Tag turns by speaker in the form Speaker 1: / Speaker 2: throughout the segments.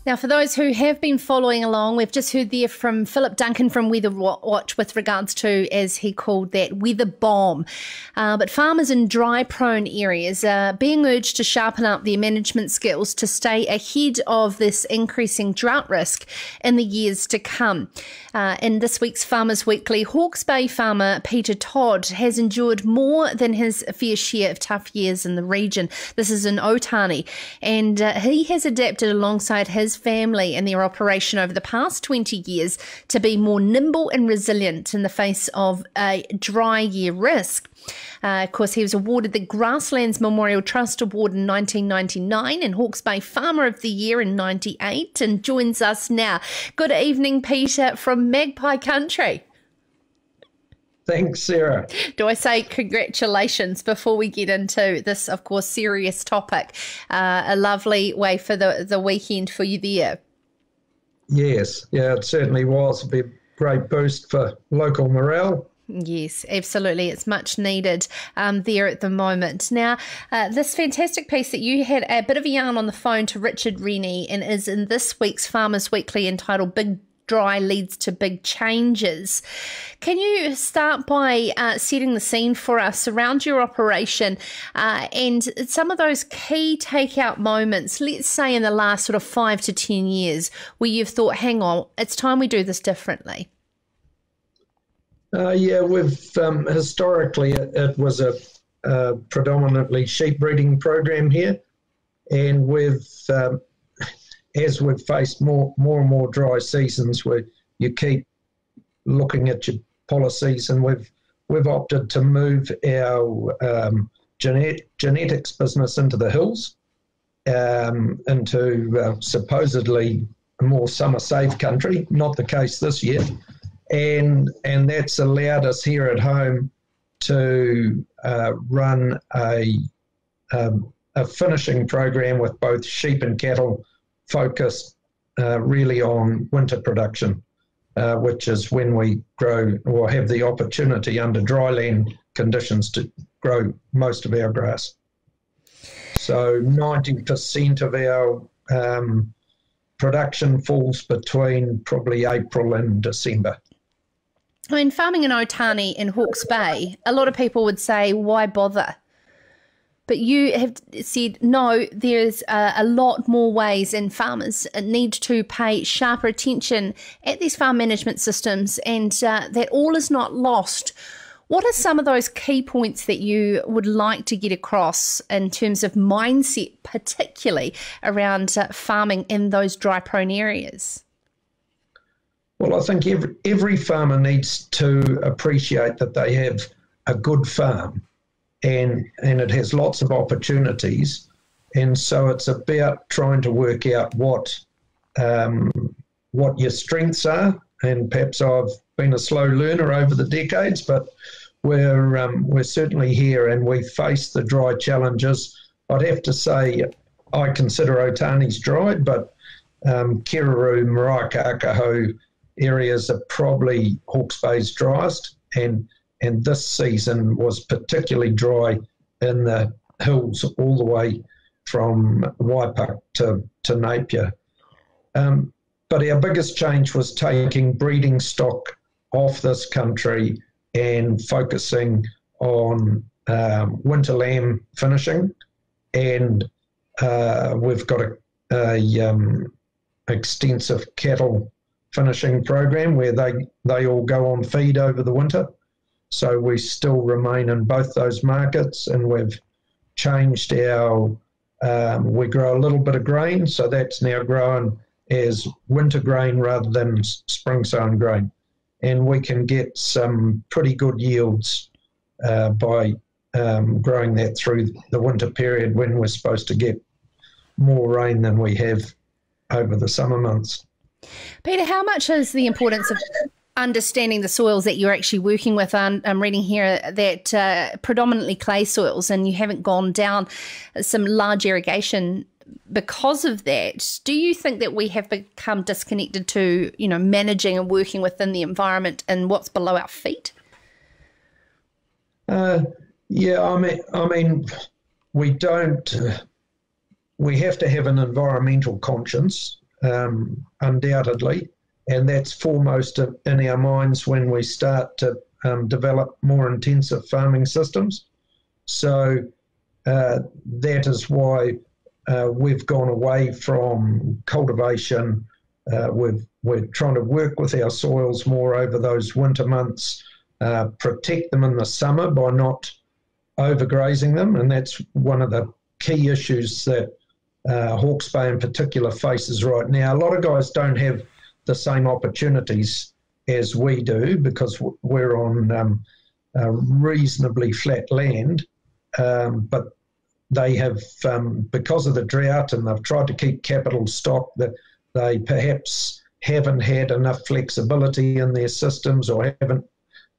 Speaker 1: Now, for those who have been following along, we've just heard there from Philip Duncan from Weather Watch with regards to, as he called that, weather bomb. But farmers in dry-prone areas are being urged to sharpen up their management skills to stay ahead of this increasing drought risk in the years to come. In this week's Farmers Weekly, Hawke's Bay farmer Peter Tod has endured more than his fair share of tough years in the region. This is in Otani, and he has adapted alongside his family and their operation over the past 20 years to be more nimble and resilient in the face of a dry year risk. Of course, he was awarded the Grasslands Memorial Trust Award in 1999 and Hawke's Bay Farmer of the Year in 98, and joins us now. Good evening, Peter, from Magpie Country.
Speaker 2: Thanks, Sarah.
Speaker 1: Do I say congratulations before we get into this, of course, serious topic? A lovely way for the weekend for you there.
Speaker 2: Yes, yeah, it certainly was. It'd be a great boost for local morale.
Speaker 1: Yes, absolutely. It's much needed there at the moment. Now, this fantastic piece that you had a bit of a yarn on the phone to Richard Rennie and is in this week's Farmers Weekly entitled Big Dry Leads to Big Changes. Can you start by setting the scene for us around your operation and some of those key takeout moments, let's say in the last sort of 5 to 10 years, where you've thought, hang on, it's time we do this differently?
Speaker 2: Yeah, we've historically it was a predominantly sheep breeding program here, and as we've faced more and more dry seasons, where you keep looking at your policies, and we've opted to move our genetics business into the hills, into supposedly a more summer safe country. Not the case this year, and that's allowed us here at home to run a finishing program with both sheep and cattle, focused really on winter production, which is when we grow or have the opportunity under dryland conditions to grow most of our grass. So 90% of our production falls between probably April and December.
Speaker 1: I mean, farming in Otani in Hawke's Bay, a lot of people would say, why bother? But you have said, no, there's a lot more ways, and farmers need to pay sharper attention at these farm management systems, and that all is not lost. What are some of those key points that you would like to get across in terms of mindset, particularly around farming in those dry-prone areas?
Speaker 2: Well, I think every farmer needs to appreciate that they have a good farm, and it has lots of opportunities, and so it's about trying to work out what your strengths are. And perhaps I've been a slow learner over the decades, but we're certainly here, and we face the dry challenges. I'd have to say I consider Otani's dry, but Kirraroo, Maraikakaho areas are probably Hawke's Bay's driest, and this season was particularly dry in the hills all the way from Waipuck to Napier. But our biggest change was taking breeding stock off this country and focusing on winter lamb finishing, and we've got a extensive cattle finishing program where they all go on feed over the winter. So we still remain in both those markets, and we've changed our, we grow a little bit of grain, so that's now grown as winter grain rather than spring sown grain. And we can get some pretty good yields by growing that through the winter period when we're supposed to get more rain than we have over the summer months.
Speaker 1: Peter, how much is the importance of understanding the soils that you're actually working with? I'm reading here that predominantly clay soils, and you haven't gone down some large irrigation because of that. Do you think that we have become disconnected to, managing and working within the environment and what's below our feet?
Speaker 2: Yeah, I mean, we have to have an environmental conscience. undoubtedly, and that's foremost in our minds when we start to develop more intensive farming systems. So that is why we've gone away from cultivation. We're trying to work with our soils more over those winter months, protect them in the summer by not overgrazing them, and that's one of the key issues that Hawke's Bay in particular faces right now. A lot of guys don't have the same opportunities as we do because we're on reasonably flat land, but they have, because of the drought, and they've tried to keep capital stock, that they perhaps haven't had enough flexibility in their systems or haven't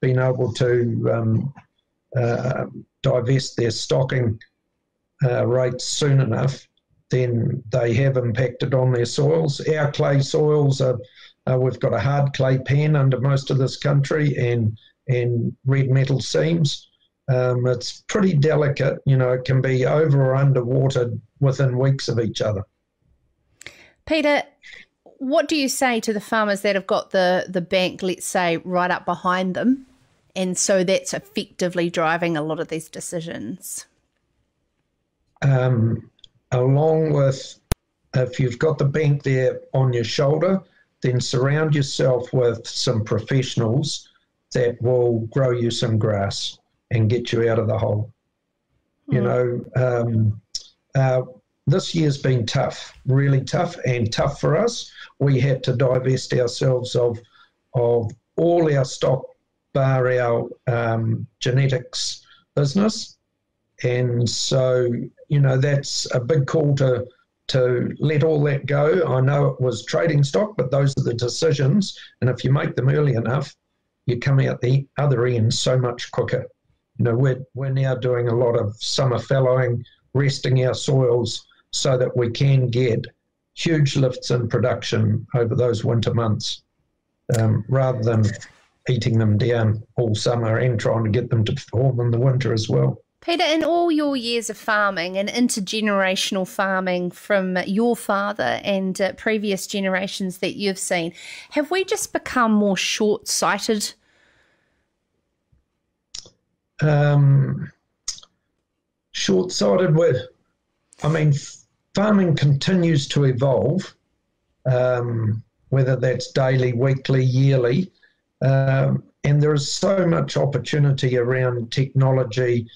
Speaker 2: been able to divest their stocking rates soon enough, then they have impacted on their soils. Our clay soils are, we've got a hard clay pan under most of this country and red metal seams. It's pretty delicate, it can be over or underwatered within weeks of each other.
Speaker 1: Peter, what do you say to the farmers that have got the bank, let's say, right up behind them, and so that's effectively driving a lot of these decisions?
Speaker 2: Along with, if you've got the bank there on your shoulder, then surround yourself with some professionals that will grow you some grass and get you out of the hole. This year's been tough, really tough, and tough for us. We had to divest ourselves of all our stock bar our genetics business. And so, that's a big call to let all that go. I know it was trading stock, but those are the decisions. And if you make them early enough, you come out the other end so much quicker. We're now doing a lot of summer fallowing, resting our soils so that we can get huge lifts in production over those winter months, rather than eating them down all summer and trying to get them to perform in the winter as well.
Speaker 1: Peter, in all your years of farming and intergenerational farming from your father and previous generations that you've seen, have we just become more short-sighted?
Speaker 2: Short-sighted with, farming continues to evolve, whether that's daily, weekly, yearly, and there is so much opportunity around technology,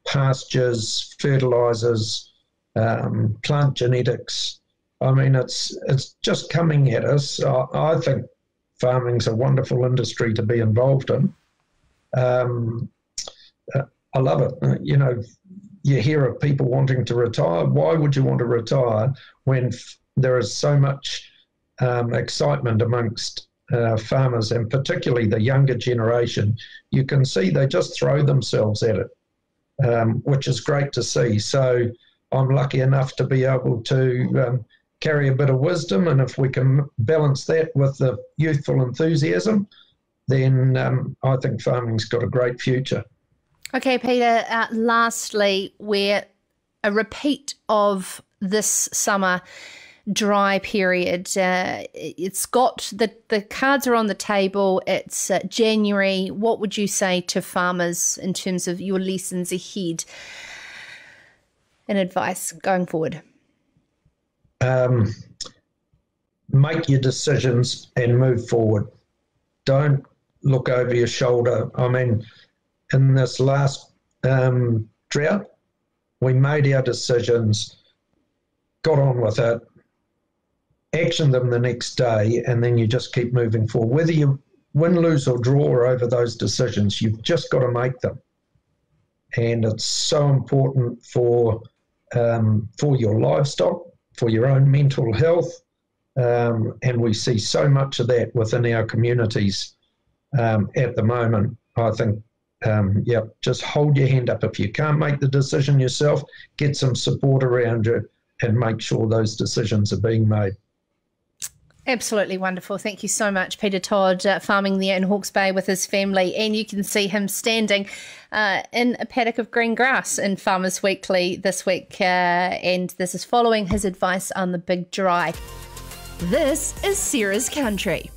Speaker 2: pastures, fertilizers, plant genetics. It's just coming at us. I think farming's a wonderful industry to be involved in. I love it. You hear of people wanting to retire. Why would you want to retire when there is so much excitement amongst farmers, and particularly the younger generation? You can see they just throw themselves at it, which is great to see. So I'm lucky enough to be able to carry a bit of wisdom, and if we can balance that with the youthful enthusiasm, then I think farming's got a great future.
Speaker 1: Okay, Peter, lastly, we're a repeat of this summer dry period. It's got the cards are on the table. It's January. What would you say to farmers in terms of your lessons ahead and advice going forward?
Speaker 2: Make your decisions and move forward. Don't look over your shoulder. In this last drought, we made our decisions, got on with it, action them the next day, and then you just keep moving forward. Whether you win, lose, or draw over those decisions, you've just got to make them. And it's so important for your livestock, for your own mental health, and we see so much of that within our communities at the moment. I think, just hold your hand up. If you can't make the decision yourself, get some support around you and make sure those decisions are being made.
Speaker 1: Absolutely wonderful. Thank you so much, Peter Tod, farming there in Hawke's Bay with his family. And you can see him standing in a paddock of green grass in Farmers Weekly this week. And this is following his advice on the big dry. This is Sarah's Country.